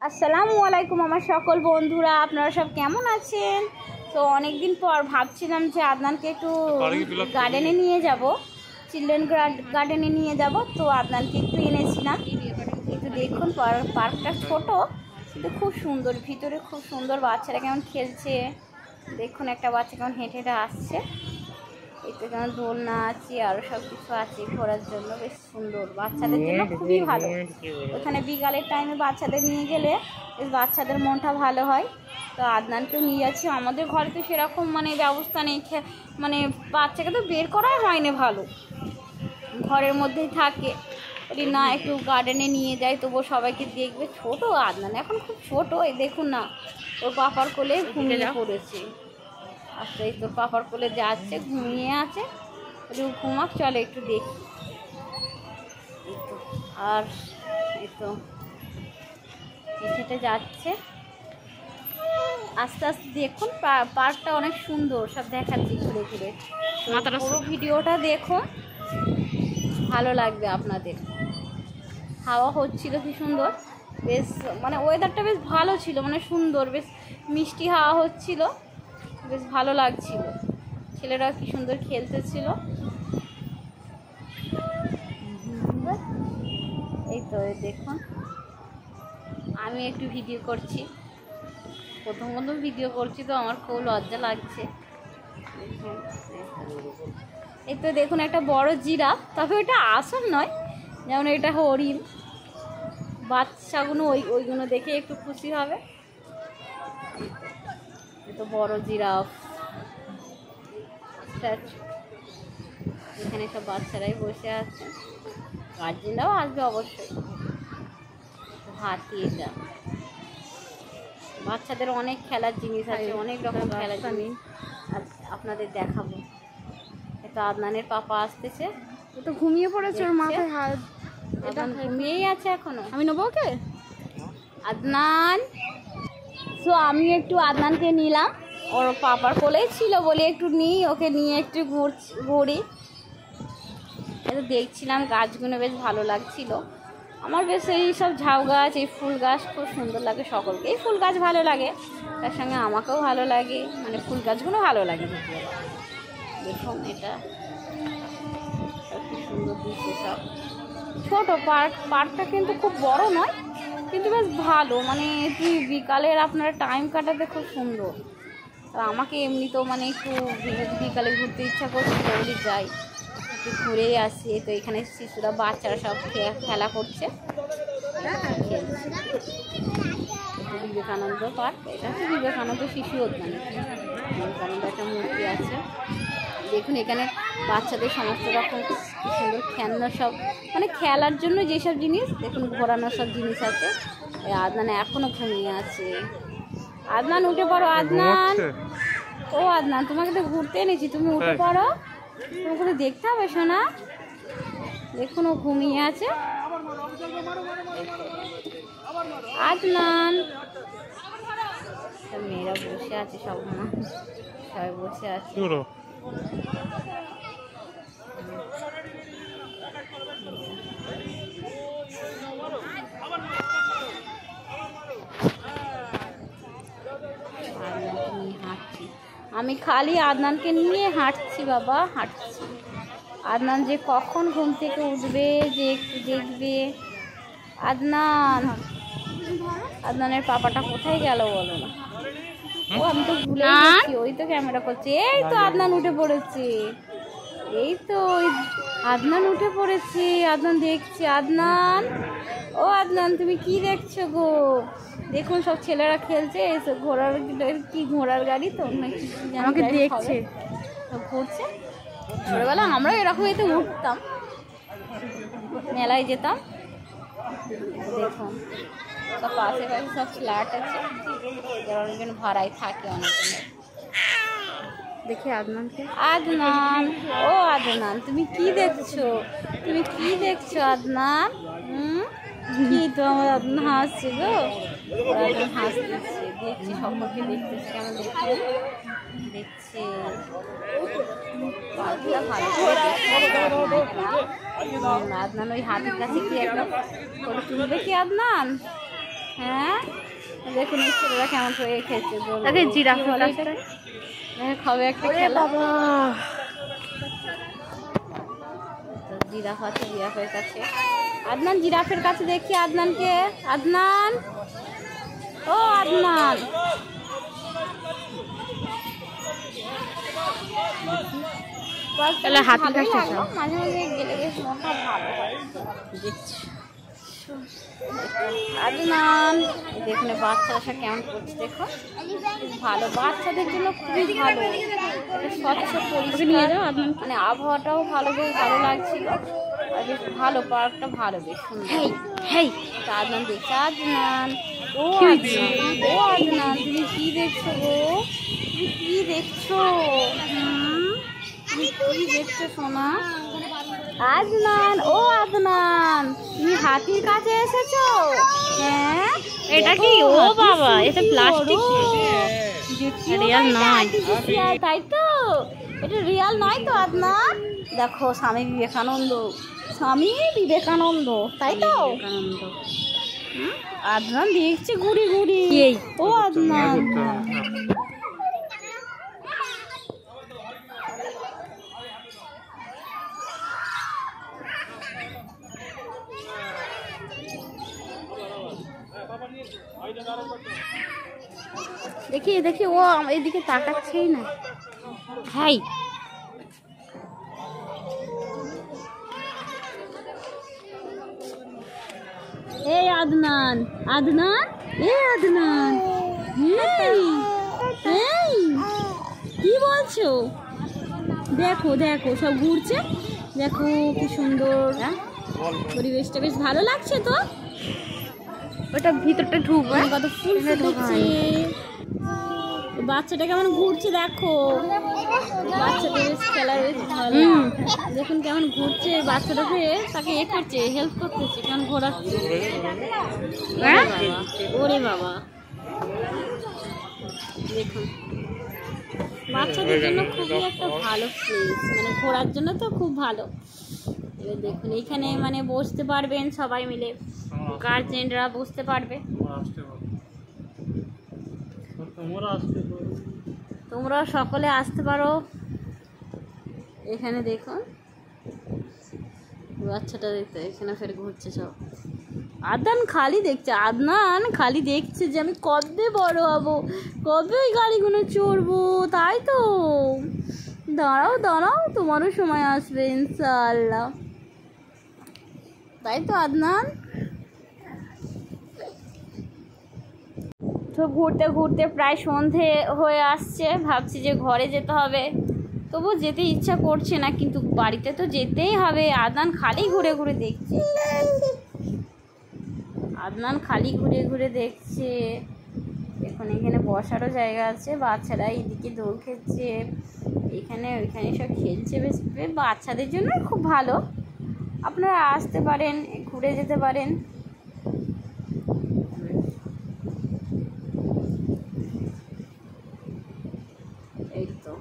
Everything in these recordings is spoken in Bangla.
আসসালামু আলাইকুম আমার সকল বন্ধুরা, আপনারা সব কেমন আছেন? তো অনেক দিন পর ভাবছিলাম যে আদনানকে একটু গার্ডেনে নিয়ে যাব, চিলড্রেন গার্ডেনে নিয়ে যাব। তো আদনানকে একটু এনেছিলাম। একটু দেখুন, পার্কটা ছোট কিন্তু খুব সুন্দর, ভিতরে খুব সুন্দর। বাচ্চারা কেমন খেলছে দেখুন, একটা বাচ্চা কেমন হেঁটে হেঁটে আসছে। এতে কেমন দোলনা আছে, আরও সব কিছু আছে ঘোরার জন্য, বেশ সুন্দর। বাচ্চাদের জন্য খুবই ভালো। ওখানে বিকালের টাইমে বাচ্চাদের নিয়ে গেলে বেশ বাচ্চাদের মনটা ভালো হয়। তো আদনানকেও নিয়ে যাচ্ছি। আমাদের ঘরে তো সেরকম ব্যবস্থা নেই, বাচ্চাকে তো বের করাই হয় না, ভালো ঘরের মধ্যেই থাকে। বলি না, একটু গার্ডেনে নিয়ে যাই, তবুও সবাইকে দেখবে। ছোট আদনান এখন খুব ছোট, এই দেখুন না, ওর পাপার কোলে ঘুমিয়ে পড়েছে। আচ্ছা, এই তোর পাপার কোলে যাচ্ছে, ঘুমিয়ে আছে। ঘুমাক, চলে একটু দেখি। আর এই তো হেঁটে যাচ্ছে আস্তে আস্তে। দেখুন পার্কটা অনেক সুন্দর, সব দেখাচ্ছি ঘুরে ঘুরে। পুরো ভিডিওটা দেখুন, ভালো লাগবে আপনাদের। হাওয়া হচ্ছিল কি সুন্দর, বেশ ওয়েদারটা বেশ ভালো ছিল, সুন্দর, বেশ মিষ্টি হাওয়া হচ্ছিল, বেশ ভালো লাগছিল। ছেলেরা কি সুন্দর খেলতেছিল। এই তো দেখুন, আমি একটু ভিডিও করছি, প্রথম ভিডিও করছি, তো আমার খুব লজ্জা লাগছে। এই তো দেখুন, একটা বড় জিরাফ, তবে ওটা আসল নয়, যেমন এটা হরিণ। বাচ্চাগুলো ওইগুলো দেখে একটু খুশি হবে। তো বড় জিরাফ স্ট্যাচু, এখানে সব বাচ্চারাই বসে আছে, গার্জেনরাও আসবে অবশ্যই। হাতি, এটা বাচ্চাদের অনেক খেলার জিনিস আছে, অনেক রকম খেলার জিনিস আপনাদের দেখাবো। এটা আদনানের পাপা আসতেছে, ও তো ঘুমিয়ে পড়েছে, ওর মাথায় হাত, এটা ঘুমিয়েই আছে এখনো। আমি নেবো ওকে, আদনান। সো আমি একটু আদনানকে নিলাম, ওর পাপার কোলেই ছিল বলে একটু নিই, ওকে নিয়ে একটু ঘুরি। এটা দেখছিলাম, গাছগুলো বেশ ভালো লাগছিল আমার। বেশ এই সব ঝাউ গাছ, এই ফুল গাছ খুব সুন্দর লাগে। সকলকেই ফুল গাছ ভালো লাগে, তার সঙ্গে আমাকেও ভালো লাগে, ফুল গাছগুলো ভালো লাগে। দেখুন এটা কি সুন্দর দিচ্ছে, সব ছোট পার্কটা কিন্তু খুব বড় নয়, কিন্তু বেশ ভালো। বিকালের আপনারা টাইম কাটাতে খুব সুন্দর। আমাকে এমনি তো একটু বিকালে ঘুরতে ইচ্ছা করছে, বলি যাই একটু ঘুরেই আসি। তো এখানে শিশুরা, বাচ্চারা সব খেলা করছে, বিবেকানন্দ পার্ক। এটা হচ্ছে বিবেকানন্দ শিশু উদ্যান। বিবেকানন্দ একটা মূর্তি আছে। দেখুন এখানে বাচ্চাদের সমস্ত রকম সুন্দর খেলনা, সব খেলার জন্য যেসব জিনিস, দেখুন ঘোরানোর সব জিনিস আছে। আদনান এখনো ঘুমিয়ে আছে। আদনান উঠে পড়ো, আদনান। ও আদনান, তোমাকে তো ঘুরতে এনেছি, তুমি উঠে পড়ো, তোমাকে তো দেখতে হবে সোনা। দেখুন ও ঘুমিয়ে আছে। আদনান, মেয়েরা বসে আছে, সবাই বসে আছে। আমি খালি আদনানকে নিয়ে হাঁটছি বাবা, হাঁটছি। আদনান যে কখন ঘুম থেকে উঠবে, যে একটু দেখবে। আদনানের পাপাটা কোথায় গেল বলো না? ও আমি তো ভুলে গেছি, ওই তো ক্যামেরা করছে। এই তো আদনান উঠে পড়েছে, এই তো আদনান উঠে পড়েছে। আদনান দেখছি, আদনান, ও আদনান তুমি কি দেখছো গো? দেখুন সব ছেলেরা খেলছে, এসে ঘোড়ার গাড়ি তো আমাকে দেখছে, ঘুরছে। ছোটবেলা আমরা এরকম এতে উঠতাম, মেলায় যেতাম। দেখুন সব পাশে সব ফ্ল্যাট আছে, যারা অনেকজন ভাড়ায় থাকে, অনেকজনের। দেখি আদনানকে, আদনান, ও আদনান তুমি কি দেখছো? আদনান? কি তো আমার আদনান হাসছে গো, আদনান হাসতেছে। দেখছি সকলকে দেখতেছে, কেমন দেখছে। আদনান ওই হাতির কাছে কি একটা ফটো তুলবে কি আদনান? হ্যাঁ দেখুন এই ছেলেরা কেমন করে খেয়েছে। খাবে একটা খেলা। জিরাফ আছে, জিরাফের কাছে আদনান, জিরাফের কাছে দেখি আদনানকে। আদনান, ও আদনান, মাঝে মাঝে গেলে বেশ মনটা ভালো হয়। আদনান দেখুন বাচ্চারা সব কেমন করছে, দেখো ভালো, বাচ্চাদের জন্য খুবই ভালো, স্বচ্ছ পরিষ্কার, মানে আবহাওয়াটাও ভালো, বেশ ভালো লাগছিল, আর বেশ ভালো, পার্কটা ভালো, বেশ সুন্দর। আদনান দেখছে, আদনান ও আদনান, ও আদনান তুমি কি দেখছো গো, তুমি কি দেখছো, তুমি কি দেখছো সোনা? আদনান, ও আদনান তুমি হাতির কাছে এসেছো? হ্যাঁ এটা কি? ও বাবা, এটা প্লাস্টিক, রিয়াল নয়, তাই তো? এটা রিয়াল নয় তো আদনান? দেখো স্বামী বিবেকানন্দ, স্বামী বিবেকানন্দ, তাই তো? আদনান দেখছে ঘুরি ঘুরি, ও আদনান দেখি দেখি, ও এদিকে তাকাচ্ছেই না। হাই এই আদনান, আদনান, এই আদনান, কি বলছো? দেখো দেখো সব ঘুরছে, দেখো কি সুন্দর পরিবেশটা, বেশ ভালো লাগছে তো। ওটা ভিতরটা ঢুকবে, কত ফুল ফুটেছে, বাচ্চাটা কেমন ঘুরছে দেখো, বাচ্চাটা বেশ খেলা, বেশ ভালো, দেখুন কেমন ঘুরছে, বাচ্চাটাকে তাকে এ করছে, হেল্প করতেছে, কেমন ঘোরাচ্ছে। ওরে বাবা, দেখুন বাচ্চাদের জন্য খুবই একটা ভালো প্লেস, মানে ঘোরার জন্য তো খুব ভালো। এবার দেখুন এইখানে মানে বসতে পারবেন সবাই মিলে, গার্জেনরা বসতে পারবে, তোমরা সকলে আসতে পারো এখানে। দেখুন বাচ্চাটা দেখতে এখানে ফের ঘুরছে সব। আদনান খালি দেখছে, আদনান খালি দেখছে যে আমি কবে বড় হবো, কবে ওই গাড়িগুলো চড়বো, তাই তো? দাঁড়াও দাঁড়াও, তোমারও সময় আসবে ইনশাআল্লাহ, তাই তো আদনান? তো ঘুরতে ঘুরতে প্রায় সন্ধে হয়ে আসছে, ভাবছি যে ঘরে যেতে হবে, তবু যেতে ইচ্ছা করছে না, কিন্তু বাড়িতে তো যেতেই হবে। আদনান খালি ঘুরে ঘুরে দেখছে, আদনান খালি ঘুরে ঘুরে দেখছে। এখন এখানে বসারও জায়গা আছে, বাচ্চারা এদিকে দৌড় খেলছে, এখানে ওইখানে সব খেলছে, বেশ বাচ্চাদের জন্য খুব ভালো, আপনারা আসতে পারেন, ঘুরে যেতে পারেন। এই তো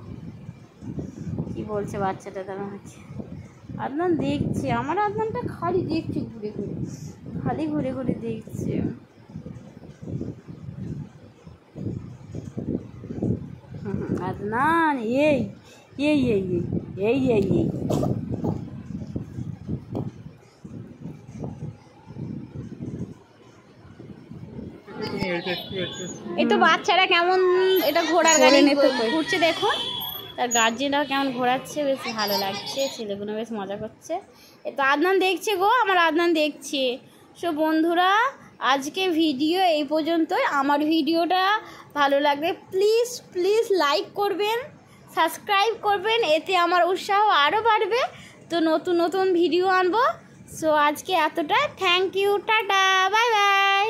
কি বলছে বাচ্চাটা, তারা আদনান দেখছে, আমার আদনানটা খালি দেখছে ঘুরে ঘুরে, খালি ঘুরে ঘুরে দেখছে। আদনান এই এই এই এই এই এই এই তো বাচ্চারা কেমন এটা ঘোড়ার গাড়ি ঘুরছে, দেখুন তার গার্জেনরা কেমন ঘোরাচ্ছে, বেশ ভালো লাগছে, ছেলেগুলো বেশ মজা করছে। এ তো আদনান দেখছে গো, আমার আদনান দেখছে। সো বন্ধুরা আজকে ভিডিও এই পর্যন্তই। আমার ভিডিওটা ভালো লাগলে প্লিজ প্লিজ লাইক করবেন, সাবস্ক্রাইব করবেন, এতে আমার উৎসাহ আরও বাড়বে, তো নতুন নতুন ভিডিও আনবো। সো আজকে এতটা, thank you, tata, bye by.